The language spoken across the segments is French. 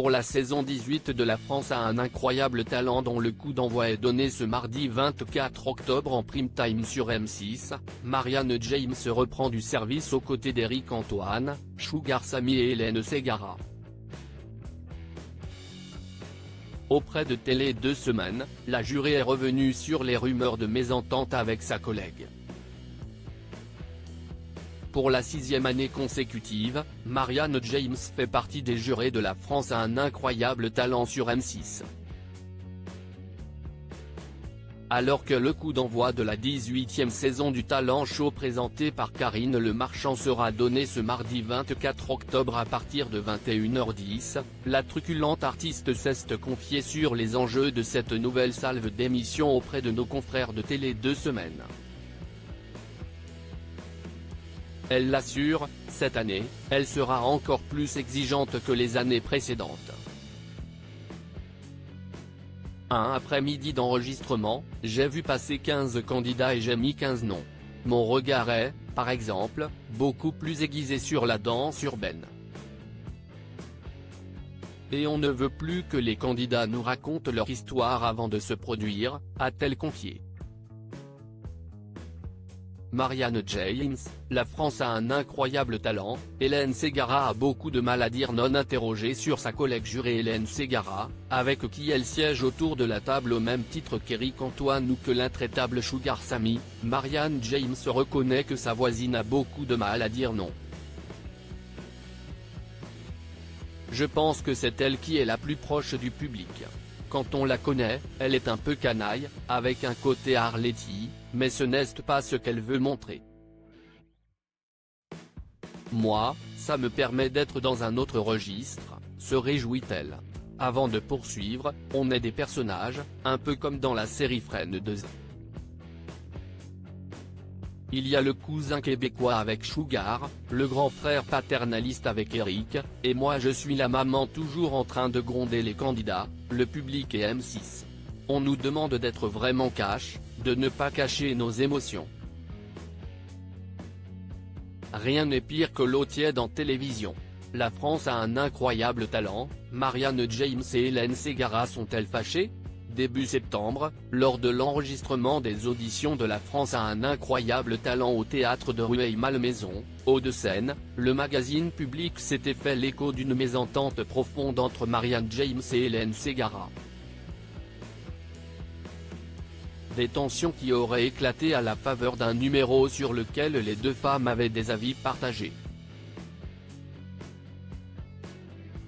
pour la saison 18 de La France a un incroyable talent dont le coup d'envoi est donné ce mardi 24 octobre en prime time sur M6, Marianne James reprend du service aux côtés d'Éric Antoine, Sugar Sammy et Hélène Ségara. Auprès de Télé 2 Semaines, la jurée est revenue sur les rumeurs de mésentente avec sa collègue. Pour la 6e année consécutive, Marianne James fait partie des jurés de La France a un incroyable talent sur M6. Alors que le coup d'envoi de la 18e saison du Talent Show présenté par Karine Le Marchand sera donné ce mardi 24 octobre à partir de 21h10, la truculente artiste s'est confiée sur les enjeux de cette nouvelle salve d'émissions auprès de nos confrères de Télé 2 Semaines. Elle l'assure, cette année, elle sera encore plus exigeante que les années précédentes. Un après-midi d'enregistrement, j'ai vu passer 15 candidats et j'ai mis 15 noms. Mon regard est, par exemple, beaucoup plus aiguisé sur la danse urbaine. Et on ne veut plus que les candidats nous racontent leur histoire avant de se produire, a-t-elle confié. Marianne James, La France a un incroyable talent, Hélène Ségara a beaucoup de mal à dire non interrogée sur sa collègue jurée Hélène Ségara, avec qui elle siège autour de la table au même titre qu'Éric Antoine ou que l'intraitable Sugar Sammy, Marianne James reconnaît que sa voisine a beaucoup de mal à dire non. Je pense que c'est elle qui est la plus proche du public. Quand on la connaît, elle est un peu canaille, avec un côté Arletty, mais ce n'est pas ce qu'elle veut montrer. Moi, ça me permet d'être dans un autre registre, se réjouit-elle. Avant de poursuivre, on est des personnages, un peu comme dans la série Friends de Z. Il y a le cousin québécois avec Sugar, le grand frère paternaliste avec Eric, et moi je suis la maman toujours en train de gronder les candidats, le public et M6. On nous demande d'être vraiment cash, de ne pas cacher nos émotions. Rien n'est pire que l'eau tiède en télévision. La France a un incroyable talent, Marianne James et Hélène Ségara sont-elles fâchées ? Début septembre, lors de l'enregistrement des auditions de La France a un incroyable talent au théâtre de Rueil-Malmaison, Hauts-de-Seine, le magazine Public s'était fait l'écho d'une mésentente profonde entre Marianne James et Hélène Ségara. Des tensions qui auraient éclaté à la faveur d'un numéro sur lequel les deux femmes avaient des avis partagés.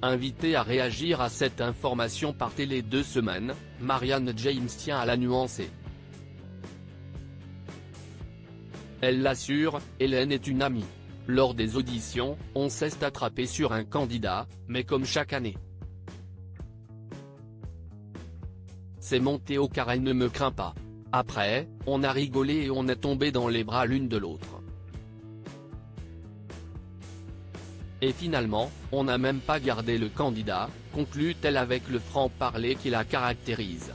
Invitée à réagir à cette information par Télé 2 Semaines, Marianne James tient à la nuancer. Elle l'assure, Hélène est une amie. Lors des auditions, on s'est attrapé sur un candidat, mais comme chaque année. C'est monté au car elle ne me craint pas. Après, on a rigolé et on est tombé dans les bras l'une de l'autre. Et finalement, on n'a même pas gardé le candidat, conclut-elle avec le franc-parler qui la caractérise.